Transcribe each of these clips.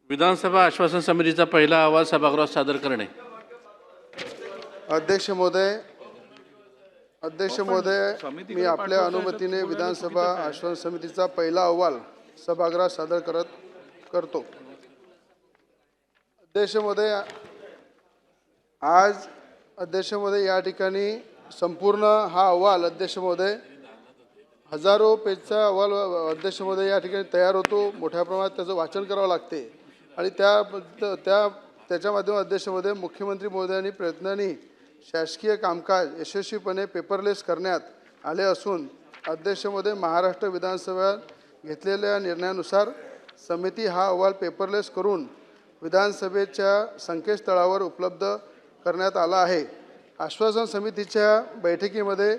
विधानसभा आश्वासन समितीचा पहिला अहवाल सभागृहात सादर करणे. अध्यक्ष महोदय, मी आपल्या अनुमतीने विधानसभा आश्वासन समितीचा पहिला अहवाल सभागृहात सादर करतो. अध्यक्ष महोदय, या ठिकाणी संपूर्ण हा अहवाल अध्यक्ष महोदय हजारो पेजचा अहवाल अध्यक्ष महोदय या ठिकाणी तयार होतो. मोठ्या प्रमाणात त्याचं वाचन करावं लागते आणि त्याच्या माध्यमातून अध्यक्ष महोदय मुख्यमंत्री महोदयांनी प्रयत्नांनी शासकीय कामकाज यशस्वीपणे पेपरलेस करण्यात आले असून अध्यक्ष महोदय महाराष्ट्र विधानसभेत घेतलेल्या निर्णयानुसार समिती हा अहवाल पेपरलेस करून विधानसभेच्या संकेतस्थळावर उपलब्ध करण्यात आला आहे. आश्वासन समितीच्या बैठकीमध्ये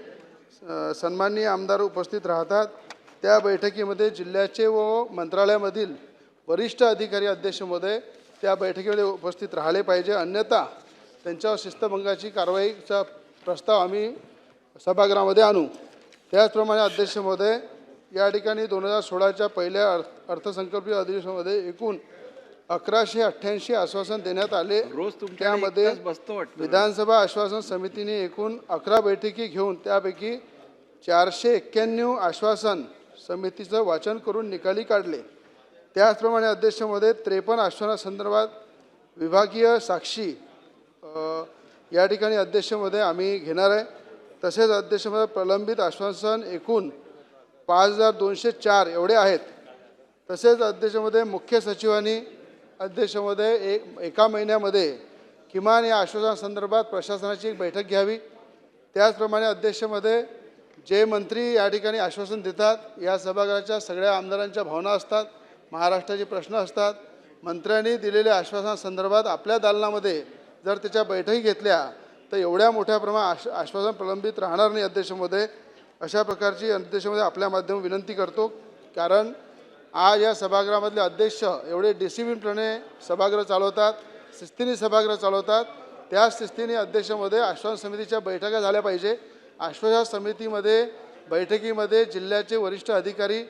सन्माननीय आमदार उपस्थित राहतात. त्या बैठकीमध्ये जिल्ह्याचे व मंत्रालयामधील वरिष्ठ अधिकारी अध्यक्ष महोदय त्या बैठकीमध्ये उपस्थित राहिले पाहिजे, अन्यथा त्यांच्यावर शिस्तभंगाची कारवाईचा प्रस्ताव आम्ही सभागृहामध्ये आणू. त्याचप्रमाणे अध्यक्ष महोदय या ठिकाणी 2016च्या पहिल्या अर्थसंकल्पीय अधिवेशनामध्ये एकूण 1188 आश्वासन देण्यात आले. त्यामध्ये विधानसभा आश्वासन समितीने एकूण 11 बैठकी घेऊन त्यापैकी 491 आश्वासन समितीचं वाचन करून निकाली काढले. त्याचप्रमाणे अध्यक्ष महोदय 53 आश्वासनासंदर्भात विभागीय साक्षी या ठिकाणी अध्यक्ष महोदय आम्ही घेणार आहे. तसेच अध्यक्ष महोदय प्रलंबित आश्वासन एकूण 5204 एवढे आहेत. तसेच अध्यक्ष महोदय मुख्य सचिवांनी अध्यक्ष महोदय एका महिन्यामध्ये किमान या आश्वासनासंदर्भात प्रशासनाची एक बैठक घ्यावी. त्याचप्रमाणे अध्यक्ष महोदय जे मंत्री या ठिकाणी आश्वासन देतात, या सभागृहाच्या सगळ्या आमदारांच्या भावना असतात, महाराष्ट्राचे प्रश्न असतात. मंत्र्यांनी दिलेल्या आश्वासनासंदर्भात आपल्या दालनामध्ये जर त्याच्या बैठकी घेतल्या तर एवढ्या मोठ्या प्रमाणात आश्वासन प्रलंबित राहणार नाही. अध्यक्ष महोदय अशा प्रकारची अध्यक्ष महोदय आपल्या माध्यमातून विनंती करतो, कारण आज या सभागृहामधले अध्यक्ष एवढे डिसिप्लिनप्रमाणे सभागृह चालवतात, शिस्तीने सभागृह चालवतात. त्या शिस्तीने अध्यक्ष महोदय आश्वासन समितीच्या बैठका झाल्या पाहिजे. आश्वासन समितीमध्ये बैठकीमध्ये जिल्ह्याचे वरिष्ठ अधिकारी,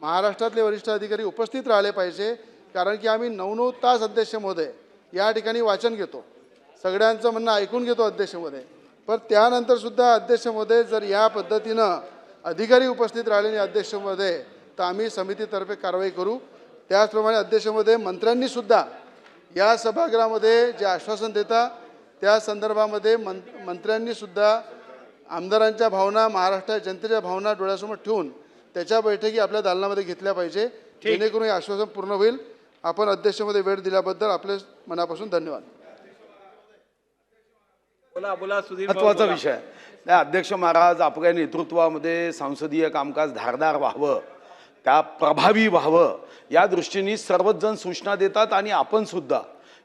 महाराष्ट्रातले वरिष्ठ अधिकारी उपस्थित राहिले पाहिजे, कारण की आम्ही 9-9 तास अध्यक्ष महोदय या ठिकाणी वाचन घेतो, सगळ्यांचं म्हणणं ऐकून घेतो अध्यक्ष महोदय. पण त्यानंतरसुद्धा अध्यक्ष महोदय जर या पद्धतीनं अधिकारी उपस्थित राहिले नाही अध्यक्ष महोदय तर आम्ही समितीतर्फे कारवाई करू. त्याचप्रमाणे अध्यक्ष महोदय मंत्र्यांनीसुद्धा या सभागृहामध्ये जे आश्वासन देतात त्या संदर्भामध्ये मंत्र्यांनीसुद्धा आमदारांच्या भावना, महाराष्ट्र जनतेच्या भावना डोळ्यासमोर ठेवून त्याच्या बैठकी आपल्या दालनामध्ये घेतल्या पाहिजे, जेणेकरून हे आश्वासन पूर्ण होईल. आपण अध्यक्षमध्ये वेळ दिल्याबद्दल आपले मनापासून धन्यवाद. महत्वाचा विषय नाही अध्यक्ष महाराज, आपल्या नेतृत्वामध्ये संसदीय कामकाज धारदार व्हावं, त्या प्रभावी व्हावं या दृष्टीने सर्वच जण सूचना देतात आणि आपण सुद्धा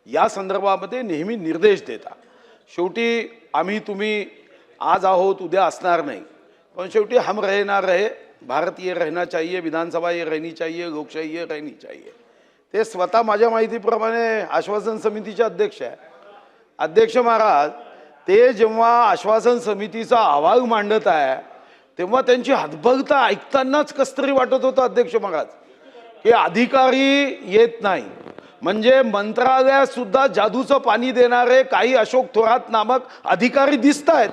या संदर्भामध्ये नेहमी निर्देश देता. शेवटी आम्ही तुम्ही आज आहोत, उद्या असणार नाही, पण शेवटी हम रहे ना रहे, भारत ये रहना चाहिए, विधानसभा ये रहनी चाहिए, लोकशाही ये रहनी चाहिए. ते स्वतः माझ्या माहितीप्रमाणे आश्वासन समितीचे अध्यक्ष आहे. अध्यक्ष महाराज ते जेव्हा आश्वासन समितीचा अहवाल मांडत आहे तेव्हा त्यांची हतबलता ऐकतानाच कसतरी वाटत होतं अध्यक्ष महाराज, की अधिकारी येत नाही म्हणजे मंत्रालयात सुद्धा जादूचं पाणी देणारे काही अशोक थोरात नामक अधिकारी दिसत आहेत.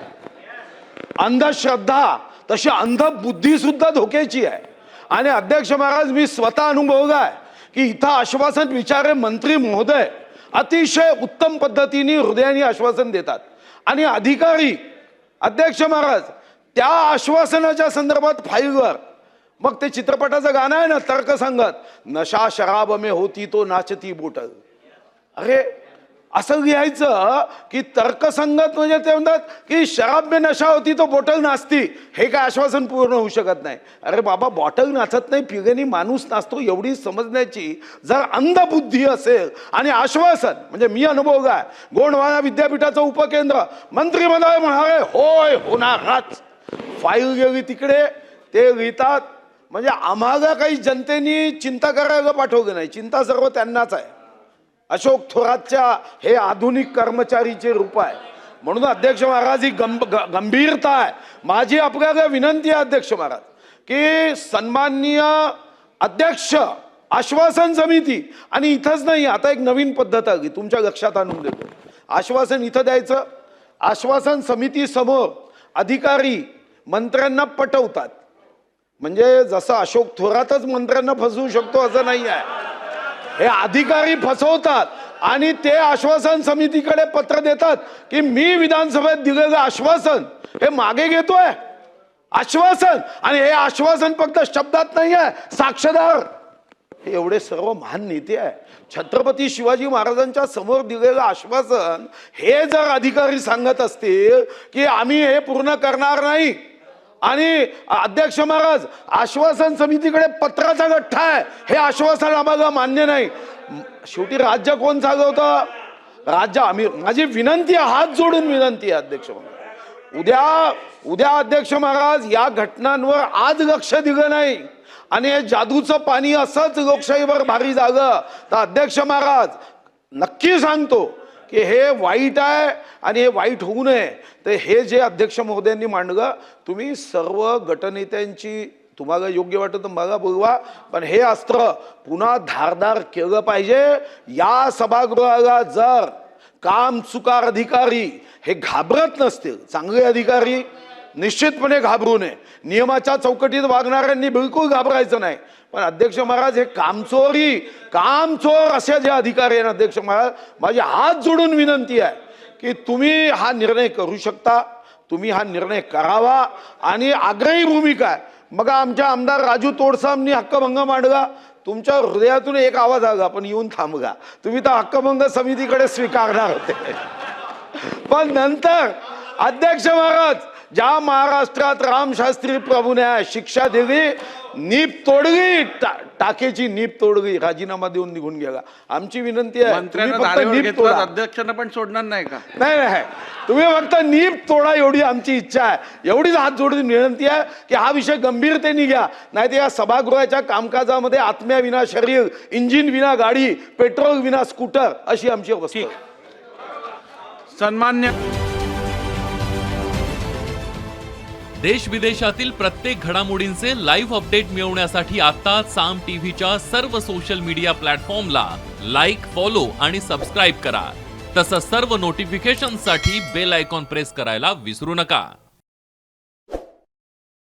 अंधश्रद्धा तशी अंधबुद्धी सुद्धा धोक्याची आहे. आणि अध्यक्ष महाराज मी स्वतः अनुभवलं आहे की इथं आश्वासन विचारे मंत्री महोदय अतिशय उत्तम पद्धतीने हृदयाने आश्वासन देतात आणि अधिकारी अध्यक्ष महाराज त्या आश्वासनाच्या संदर्भात फाईलवर, मग ते चित्रपटाचं गाणं आहे ना तर्कसंगत, नशा शराब में होती तो नाचती बोटल. अरे असं लिहायचं की तर्कसंगत म्हणजे ते म्हणतात की शराब में नशा होती तो बॉटल नाचती, हे काय आश्वासन पूर्ण होऊ शकत नाही. अरे बाबा बॉटल नाचत नाही, पिगणी माणूस नाचतो एवढी समजण्याची जर अंधबुद्धी असेल आणि आश्वासन म्हणजे मी अनुभवलं आहे. गोंडवाना विद्यापीठाचं उपकेंद्र मंत्री महोदय म्हणाले होय होणारच, फाईल गेली तिकडे ते लिहितात. म्हणजे आम्हाला काही जनतेने चिंता करायला पाठवलं नाही, चिंता सर्व त्यांनाच आहे. अशोक थोरातच्या हे आधुनिक कर्मचारीचे रूप आहे. म्हणून अध्यक्ष महाराज ही गंभीरता आहे. माझी आपल्याला विनंती आहे अध्यक्ष महाराज की सन्माननीय अध्यक्ष आश्वासन समिती. आणि इथंच नाही, आता एक नवीन पद्धत आली, तुमच्या लक्षात आणून देतो. आश्वासन इथं द्यायचं, आश्वासन समिती समोर अधिकारी मंत्र्यांना पटवतात. म्हणजे जसं अशोक थोरातच मंत्र्यांना फसवू शकतो असं नाही आहे, हे अधिकारी फसवतात आणि ते आश्वासन समितीकडे पत्र देतात की मी विधानसभेत दिलेलं आश्वासन हे मागे घेतोय. आश्वासन, आणि हे आश्वासन फक्त शब्दात नाही आहे, साक्षीदार. हे एवढे सर्व महान नेते आहे, छत्रपती शिवाजी महाराजांच्या समोर दिलेलं आश्वासन हे जर अधिकारी सांगत असतील की आम्ही हे पूर्ण करणार नाही, आणि अध्यक्ष महाराज आश्वासन समितीकडे पत्राचा गठ्ठा आहे, हे आश्वासन आम्हाला मान्य नाही, शेवटी राज्य कोण चालवतं? राज्य. आम्ही, माझी विनंती आहे, हात जोडून विनंती आहे अध्यक्ष महाराज, उद्या अध्यक्ष महाराज या घटनांवर आज लक्ष दिलं नाही आणि हे जादूचं पाणी असंच लोकशाहीवर भारी झालं तर अध्यक्ष महाराज नक्की सांगतो की हे वाईट आहे आणि हे वाईट होऊ नये. तर हे जे अध्यक्ष महोदयांनी मांडलं, तुम्ही सर्व गटनेत्यांची, तुम्हाला योग्य वाटत तर मला बोलवा, पण हे अस्त्र पुन्हा धारदार केलं पाहिजे. या सभागृहाला जर कामचुकार अधिकारी हे घाबरत नसतील, चांगले अधिकारी निश्चितपणे घाबरू नये, नियमाच्या चौकटीत वागणाऱ्यांनी बिलकुल घाबरायचं नाही. पण अध्यक्ष महाराज हे कामचोर असे जे अधिकारी आहेत अध्यक्ष महाराज, माझी हात जोडून विनंती आहे की तुम्ही हा निर्णय करू शकता, तुम्ही हा निर्णय करावा. आणि आग्रही भूमिका आहे. मग आमच्या आमदार राजू तोडसामनी हक्कभंग मांडला, तुमच्या हृदयातून एक आवाज आला पण येऊन थांबगा, तुम्ही तर हक्कभंग समितीकडे स्वीकारणार होते. पण नंतर अध्यक्ष महाराज ज्या महाराष्ट्रात रामशास्त्री प्रभूने शिक्षा दिली, नीप तोडली, टाकेची नीप तोडली, राजीनामा देऊन निघून गेला. आमची विनंती आहे, अध्यक्षांना पण सोडणार नाही का? नाही, तुम्ही फक्त नीप तोडा एवढी आमची इच्छा आहे, एवढीच हात जोडून विनंती आहे की हा विषय गंभीरतेने घ्या. नाही तर या सभागृहाच्या कामकाजामध्ये आत्म्या विना शरीर, इंजिन विना गाडी, पेट्रोल विना स्कूटर अशी आमची अवस्था. सन्मान्य देश विदेशातील प्रत्येक घडामोडींचे लाईव्ह अपडेट मिळवण्यासाठी आता साम टीव्हीच्या सर्व सोशल मीडिया प्लॅटफॉर्मला लाईक, फॉलो आणि सबस्क्राईब करा. तसंच सर्व नोटिफिकेशनसाठी बेल आयकॉन प्रेस करायला विसरू नका.